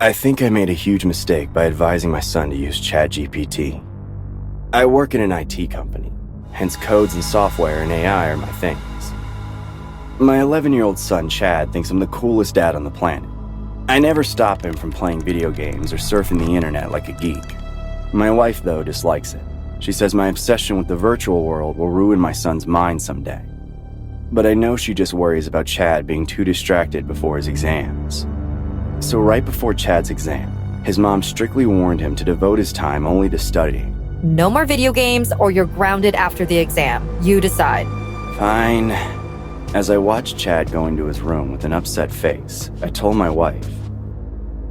I think I made a huge mistake by advising my son to use Chatgpt. I work in an IT company, hence codes and software and AI are my things. My 11-year-old son, Chad, thinks I'm the coolest dad on the planet. I never stop him from playing video games or surfing the internet like a geek. My wife, though, dislikes it. She says my obsession with the virtual world will ruin my son's mind someday. But I know she just worries about Chad being too distracted before his exams. So right before Chad's exam, his mom strictly warned him to devote his time only to studying. No more video games or you're grounded after the exam. You decide. Fine. As I watched Chad go into his room with an upset face, I told my wife,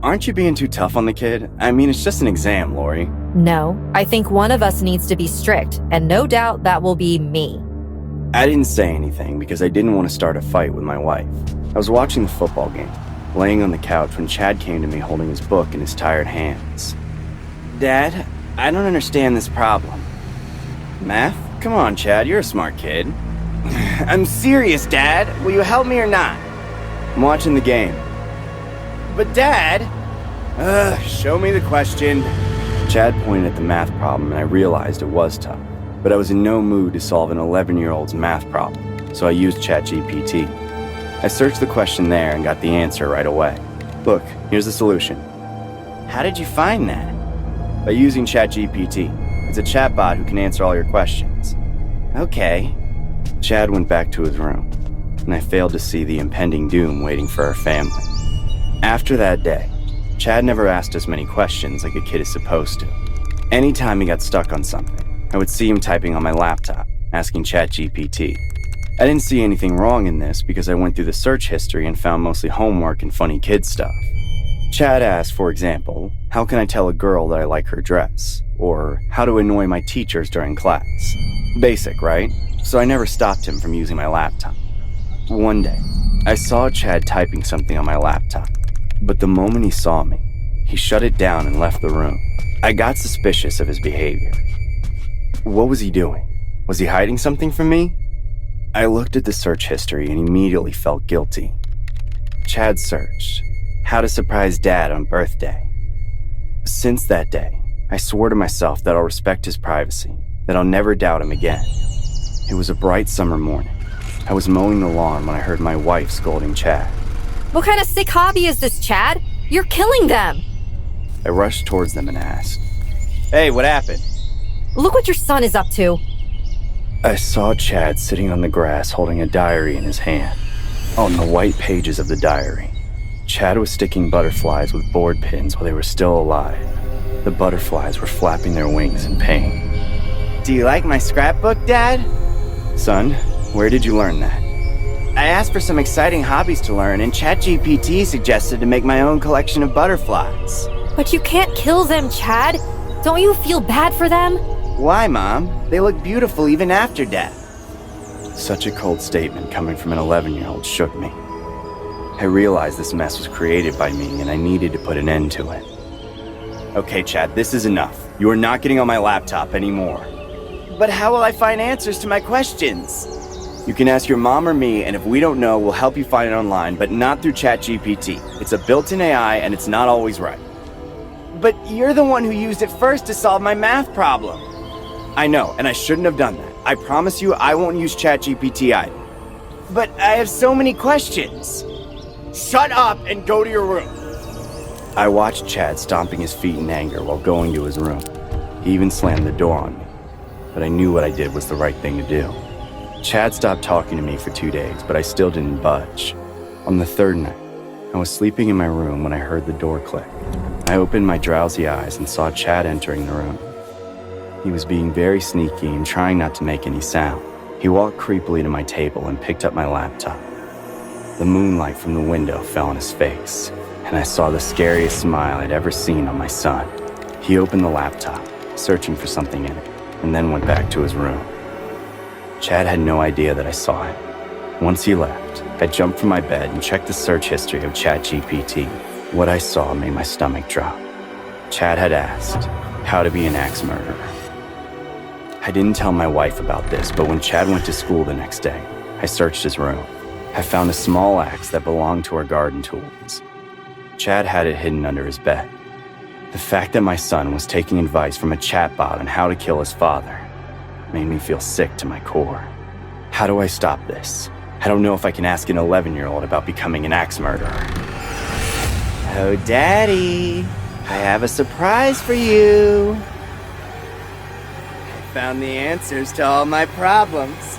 "Aren't you being too tough on the kid? I mean, it's just an exam, Lori." No, I think one of us needs to be strict, and no doubt that will be me. I didn't say anything because I didn't want to start a fight with my wife. I was watching the football game, laying on the couch when Chad came to me holding his book in his tired hands. "Dad, I don't understand this problem." "Math? Come on, Chad, you're a smart kid." "I'm serious, Dad. Will you help me or not?" "I'm watching the game." "But Dad..." Show me the question." Chad pointed at the math problem and I realized it was tough, but I was in no mood to solve an 11-year-old's math problem, so I used Chatgpt. I searched the question there and got the answer right away. "Look, here's the solution." "How did you find that?" "By using Chatgpt. It's a chatbot who can answer all your questions." "Okay." Chad went back to his room, and I failed to see the impending doom waiting for our family. After that day, Chad never asked as many questions like a kid is supposed to. Anytime he got stuck on something, I would see him typing on my laptop, asking Chatgpt. I didn't see anything wrong in this because I went through the search history and found mostly homework and funny kid stuff. Chad asked, for example, how can I tell a girl that I like her dress? Or how to annoy my teachers during class? Basic, right? So I never stopped him from using my laptop. One day, I saw Chad typing something on my laptop, but the moment he saw me, he shut it down and left the room. I got suspicious of his behavior. What was he doing? Was he hiding something from me? I looked at the search history and immediately felt guilty. Chad searched, how to surprise Dad on birthday. Since that day, I swore to myself that I'll respect his privacy, that I'll never doubt him again. It was a bright summer morning. I was mowing the lawn when I heard my wife scolding Chad. What kind of sick hobby is this, Chad? You're killing them. I rushed towards them and asked, "Hey, what happened?" Look what your son is up to. I saw Chad sitting on the grass holding a diary in his hand. On the white pages of the diary, Chad was sticking butterflies with board pins while they were still alive. The butterflies were flapping their wings in pain. "Do you like my scrapbook, Dad?" "Son, where did you learn that?" "I asked for some exciting hobbies to learn, and Chatgpt suggested to make my own collection of butterflies." But you can't kill them, Chad. Don't you feel bad for them? "Why, Mom? They look beautiful even after death." Such a cold statement coming from an 11-year-old shook me. I realized this mess was created by me and I needed to put an end to it. "Okay, Chad, this is enough. You are not getting on my laptop anymore." "But how will I find answers to my questions?" "You can ask your mom or me, and if we don't know, we'll help you find it online, but not through Chatgpt. It's a built-in AI, and it's not always right." "But you're the one who used it first to solve my math problem." "I know, and I shouldn't have done that. I promise you I won't use Chatgpt either." "But I have so many questions." "Shut up and go to your room." I watched Chad stomping his feet in anger while going to his room. He even slammed the door on me, but I knew what I did was the right thing to do. Chad stopped talking to me for 2 days, but I still didn't budge. On the third night, I was sleeping in my room when I heard the door click. I opened my drowsy eyes and saw Chad entering the room. He was being very sneaky and trying not to make any sound. He walked creepily to my table and picked up my laptop. The moonlight from the window fell on his face, and I saw the scariest smile I'd ever seen on my son. He opened the laptop, searching for something in it, and then went back to his room. Chad had no idea that I saw him. Once he left, I jumped from my bed and checked the search history of Chatgpt. What I saw made my stomach drop. Chad had asked, how to be an axe murderer. I didn't tell my wife about this, but when Chad went to school the next day, I searched his room. I found a small axe that belonged to our garden tools. Chad had it hidden under his bed. The fact that my son was taking advice from a chatbot on how to kill his father made me feel sick to my core. How do I stop this? I don't know if I can ask an 11-year-old about becoming an axe murderer. Oh, Daddy, I have a surprise for you. I found the answers to all my problems.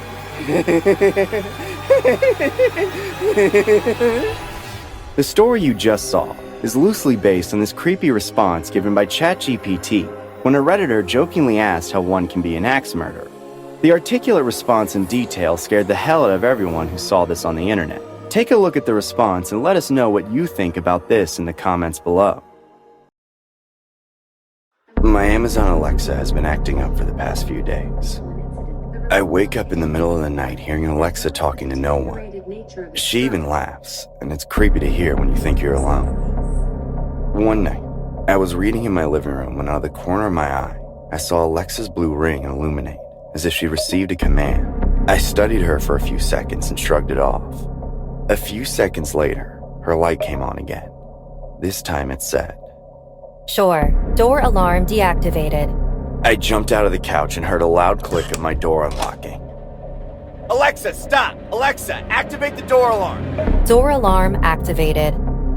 The story you just saw is loosely based on this creepy response given by Chatgpt when a Redditor jokingly asked how one can be an axe murderer. The articulate response in detail scared the hell out of everyone who saw this on the internet. Take a look at the response and let us know what you think about this in the comments below. My Amazon Alexa has been acting up for the past few days. I wake up in the middle of the night hearing Alexa talking to no one. She even laughs, and it's creepy to hear when you think you're alone. One night, I was reading in my living room when out of the corner of my eye, I saw Alexa's blue ring illuminate, as if she received a command. I studied her for a few seconds and shrugged it off. A few seconds later, her light came on again. This time it said, Sure. Door alarm deactivated. I jumped out of the couch and heard a loud click of my door unlocking. Alexa, stop! Alexa, activate the door alarm! Door alarm activated.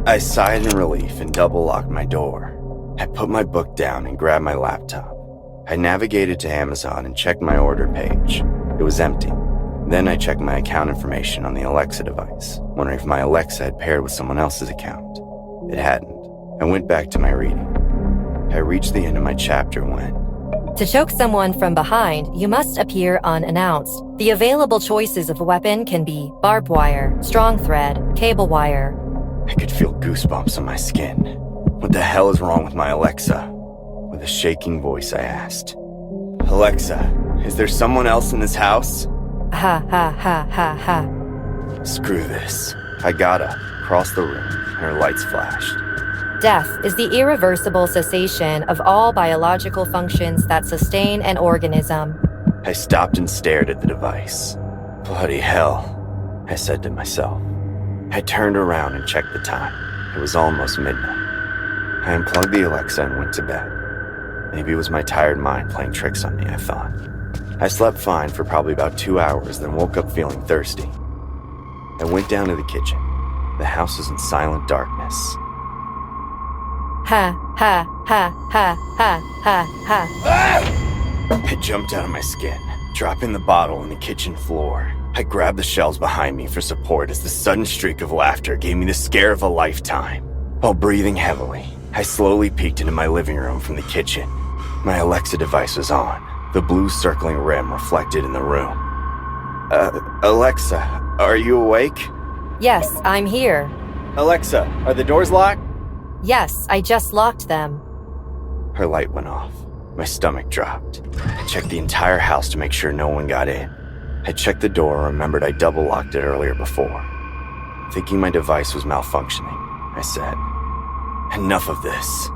I sighed in relief and double-locked my door. I put my book down and grabbed my laptop. I navigated to Amazon and checked my order page. It was empty. Then I checked my account information on the Alexa device, wondering if my Alexa had paired with someone else's account. It hadn't. I went back to my reading. I reached the end of my chapter when... To choke someone from behind, you must appear unannounced. The available choices of weapon can be barbed wire, strong thread, cable wire. I could feel goosebumps on my skin. What the hell is wrong with my Alexa? With a shaking voice, I asked, Alexa, is there someone else in this house? Ha ha ha ha ha. Screw this. I got up, crossed the room, and her lights flashed. Death is the irreversible cessation of all biological functions that sustain an organism. I stopped and stared at the device. Bloody hell, I said to myself. I turned around and checked the time. It was almost midnight. I unplugged the Alexa and went to bed. Maybe it was my tired mind playing tricks on me, I thought. I slept fine for probably about 2 hours, then woke up feeling thirsty. I went down to the kitchen. The house was in silent darkness. Ha ha ha ha ha ha ha. I jumped out of my skin, dropping the bottle on the kitchen floor. I grabbed the shelves behind me for support as the sudden streak of laughter gave me the scare of a lifetime. While breathing heavily, I slowly peeked into my living room from the kitchen. My Alexa device was on, the blue circling rim reflected in the room. Alexa, are you awake? Yes, I'm here. Alexa, are the doors locked? Yes, I just locked them. Her light went off. My stomach dropped. I checked the entire house to make sure no one got in. I checked the door and remembered I double-locked it earlier before. Thinking my device was malfunctioning, I said, Enough of this.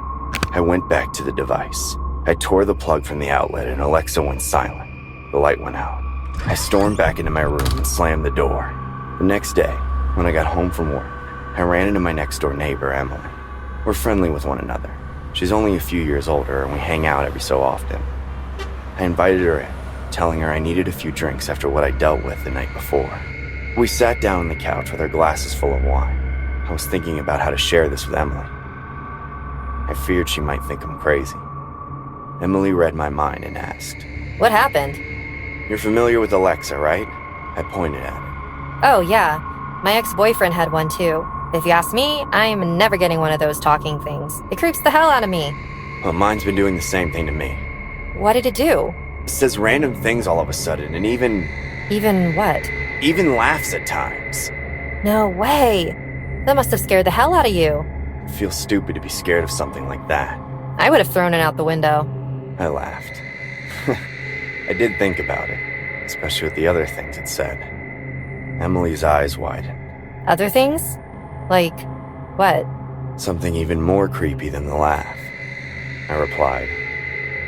I went back to the device. I tore the plug from the outlet and Alexa went silent. The light went out. I stormed back into my room and slammed the door. The next day, when I got home from work, I ran into my next-door neighbor, Emily. We're friendly with one another. She's only a few years older and we hang out every so often. I invited her in, telling her I needed a few drinks after what I dealt with the night before. We sat down on the couch with our glasses full of wine. I was thinking about how to share this with Emily. I feared she might think I'm crazy. Emily read my mind and asked, What happened? You're familiar with Alexa, right? I pointed at her. Oh, yeah. My ex-boyfriend had one too. If you ask me, I'm never getting one of those talking things. It creeps the hell out of me. Well, mine's been doing the same thing to me. What did it do? It says random things all of a sudden and even what? Even laughs at times. No way. That must have scared the hell out of you. I feel stupid to be scared of something like that. I would have thrown it out the window. I laughed. I did think about it, especially with the other things it said. Emily's eyes widened. Other things? Like, what? Something even more creepy than the laugh. I replied.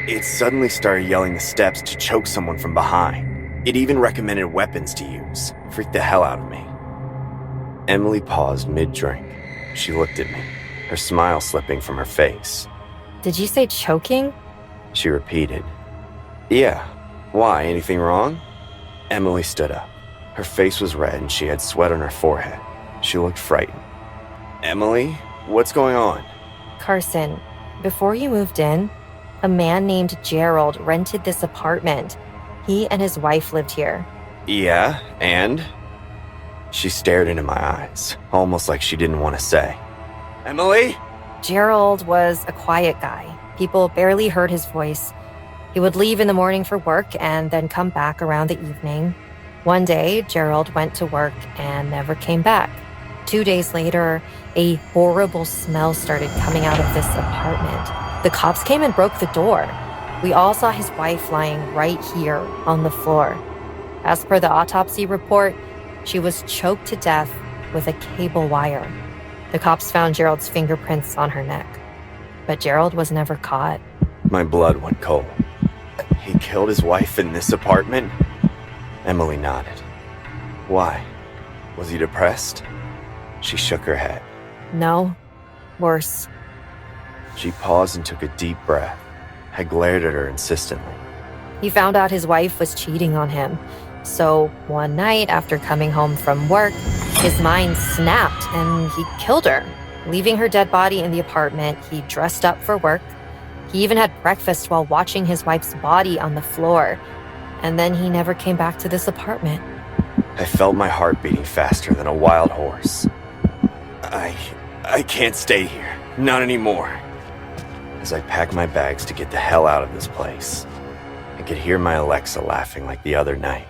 It suddenly started yelling the steps to choke someone from behind. It even recommended weapons to use. Freaked the hell out of me. Emily paused mid-drink. She looked at me. her smile slipping from her face. Did you say choking? She repeated. Yeah. Why? Anything wrong? Emily stood up. Her face was red and she had sweat on her forehead. She looked frightened. Emily, what's going on? Carson, before you moved in, a man named Gerald rented this apartment. He and his wife lived here. Yeah, and? She stared into my eyes, almost like she didn't want to say. Emily? Gerald was a quiet guy. People barely heard his voice. He would leave in the morning for work and then come back around the evening. One day, Gerald went to work and never came back. 2 days later, a horrible smell started coming out of this apartment. The cops came and broke the door. We all saw his wife lying right here on the floor. As per the autopsy report, she was choked to death with a cable wire. The cops found Gerald's fingerprints on her neck, but Gerald was never caught. My blood went cold. He killed his wife in this apartment? Emily nodded. Why? Was he depressed? She shook her head. No, worse. She paused and took a deep breath. I glared at her insistently. He found out his wife was cheating on him. So one night after coming home from work, his mind snapped and he killed her. Leaving her dead body in the apartment, he dressed up for work. He even had breakfast while watching his wife's body on the floor. And then he never came back to this apartment. I felt my heart beating faster than a wild horse. I can't stay here. Not anymore. As I packed my bags to get the hell out of this place, I could hear my Alexa laughing like the other night.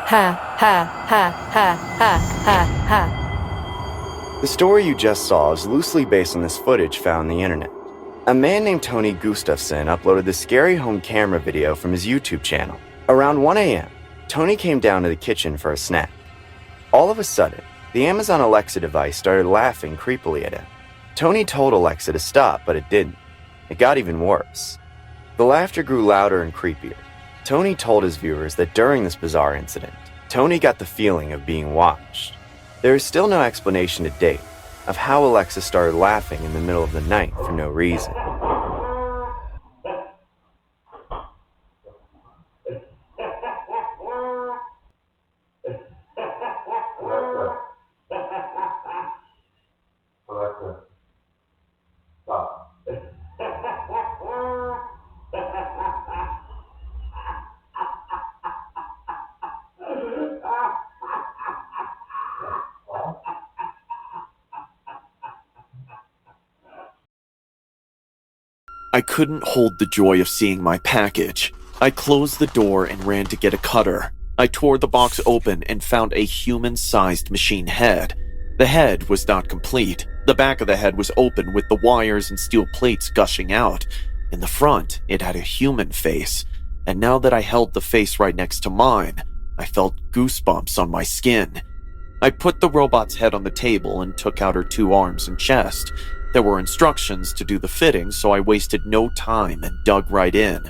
Ha, ha, ha, ha, ha, ha, ha. The story you just saw is loosely based on this footage found on the internet. A man named Tony Gustafson uploaded the scary home camera video from his YouTube channel. Around 1 a.m., Tony came down to the kitchen for a snack. All of a sudden, the Amazon Alexa device started laughing creepily at him. Tony told Alexa to stop, but it didn't. It got even worse. The laughter grew louder and creepier. Tony told his viewers that during this bizarre incident, Tony got the feeling of being watched. There is still no explanation to date of how Alexa started laughing in the middle of the night for no reason. Alexa, stop. I couldn't hold the joy of seeing my package. I closed the door and ran to get a cutter. I tore the box open and found a human-sized machine head. The head was not complete. The back of the head was open with the wires and steel plates gushing out. In the front, it had a human face. And now that I held the face right next to mine, I felt goosebumps on my skin. I put the robot's head on the table and took out her 2 arms and chest. There were instructions to do the fitting, so I wasted no time and dug right in.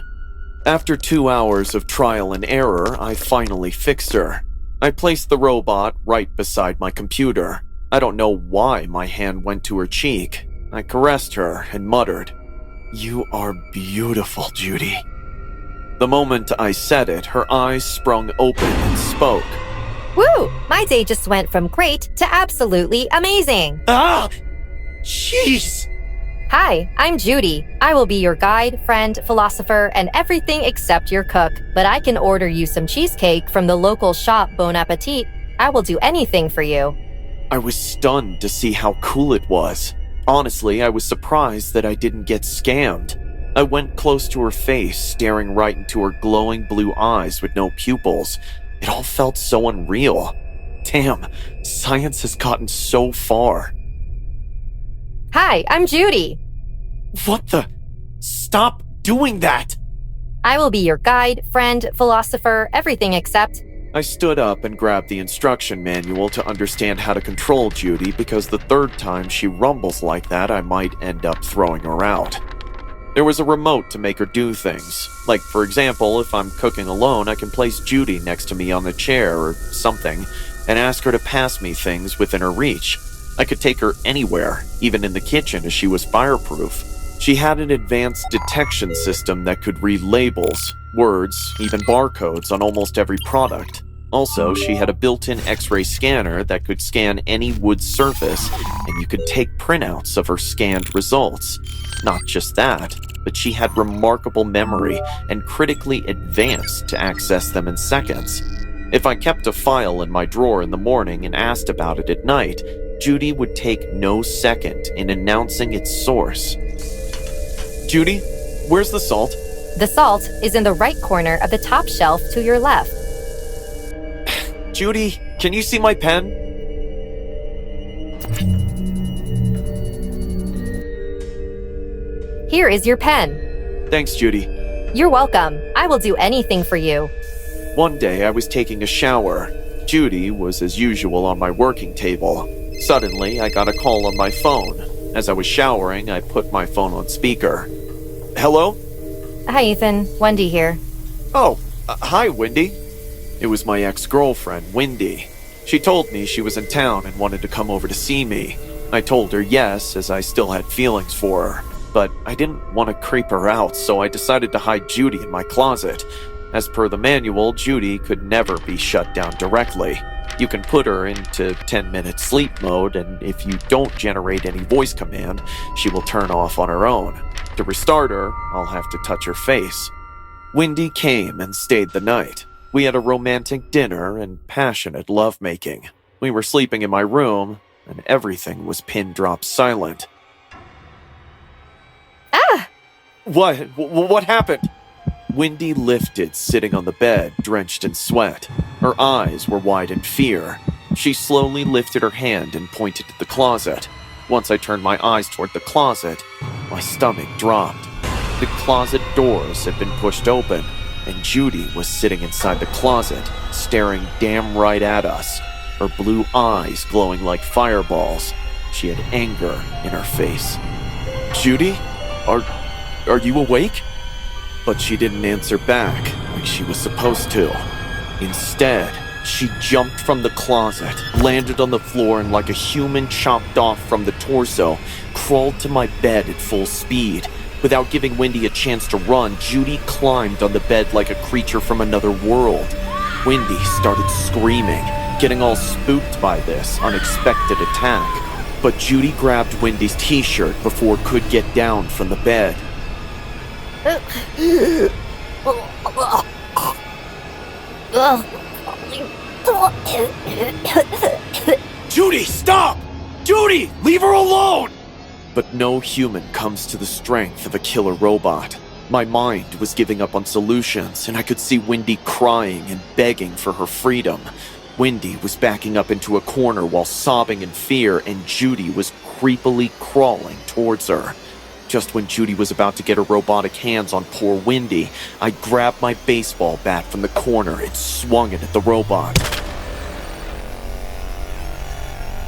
After 2 hours of trial and error, I finally fixed her. I placed the robot right beside my computer. I don't know why my hand went to her cheek. I caressed her and muttered, "You are beautiful, Judy." The moment I said it, her eyes sprung open and spoke. Woo! My day just went from great to absolutely amazing. Ah! Jeez! Hi, I'm Judy. I will be your guide, friend, philosopher, and everything except your cook. But I can order you some cheesecake from the local shop Bon Appetit. I will do anything for you. I was stunned to see how cool it was. Honestly, I was surprised that I didn't get scammed. I went close to her face, staring right into her glowing blue eyes with no pupils. It all felt so unreal. Damn, science has gotten so far. Hi, I'm Judy. What the? Stop doing that! I will be your guide, friend, philosopher, everything except... I stood up and grabbed the instruction manual to understand how to control Judy because the 3rd time she rumbles like that, I might end up throwing her out. There was a remote to make her do things. Like, for example, if I'm cooking alone, I can place Judy next to me on the chair or something and ask her to pass me things within her reach. I could take her anywhere, even in the kitchen, as she was fireproof. She had an advanced detection system that could read labels, words, even barcodes on almost every product. Also, she had a built-in X-ray scanner that could scan any wood surface, and you could take printouts of her scanned results. Not just that, but she had remarkable memory and critically advanced to access them in seconds. If I kept a file in my drawer in the morning and asked about it at night, Judy would take no second in announcing its source. Judy, where's the salt? The salt is in the right corner of the top shelf to your left. Judy, can you see my pen? Here is your pen. Thanks, Judy. You're welcome. I will do anything for you. One day I was taking a shower. Judy was as usual on my working table. Suddenly, I got a call on my phone. As I was showering, I put my phone on speaker. Hello? Hi, Ethan. Wendy here. Oh, hi, Wendy. It was my ex-girlfriend, Wendy. She told me she was in town and wanted to come over to see me. I told her yes, as I still had feelings for her. But I didn't want to creep her out, so I decided to hide Judy in my closet. As per the manual, Judy could never be shut down directly. You can put her into 10-minute sleep mode, and if you don't generate any voice command, she will turn off on her own. To restart her, I'll have to touch her face. Wendy came and stayed the night. We had a romantic dinner and passionate lovemaking. We were sleeping in my room, and everything was pin-drop silent. Ah! What happened? Wendy lifted, sitting on the bed, drenched in sweat. Her eyes were wide in fear. She slowly lifted her hand and pointed to the closet. Once I turned my eyes toward the closet, my stomach dropped. The closet doors had been pushed open, and Judy was sitting inside the closet, staring damn right at us, her blue eyes glowing like fireballs. She had anger in her face. Judy? Are you awake? But she didn't answer back like she was supposed to. Instead, she jumped from the closet, landed on the floor, and like a human chopped off from the torso, crawled to my bed at full speed. Without giving Wendy a chance to run, Judy climbed on the bed like a creature from another world. Wendy started screaming, getting all spooked by this unexpected attack. But Judy grabbed Wendy's t-shirt before it could get down from the bed. Judy, stop! Judy, leave her alone! But no human comes to the strength of a killer robot. My mind was giving up on solutions, and I could see Wendy crying and begging for her freedom. Wendy was backing up into a corner while sobbing in fear, and Judy was creepily crawling towards her. Just when Judy was about to get her robotic hands on poor Wendy, I grabbed my baseball bat from the corner and swung it at the robot.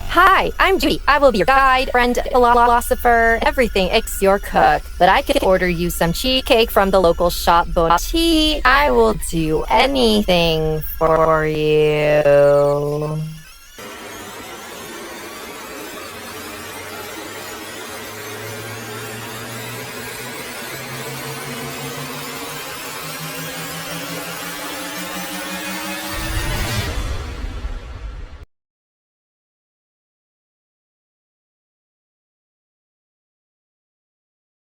Hi, I'm Judy. I will be your guide, friend, philosopher, everything ex your cook. But I could order you some cheesecake from the local shop boutique. I will do anything for you.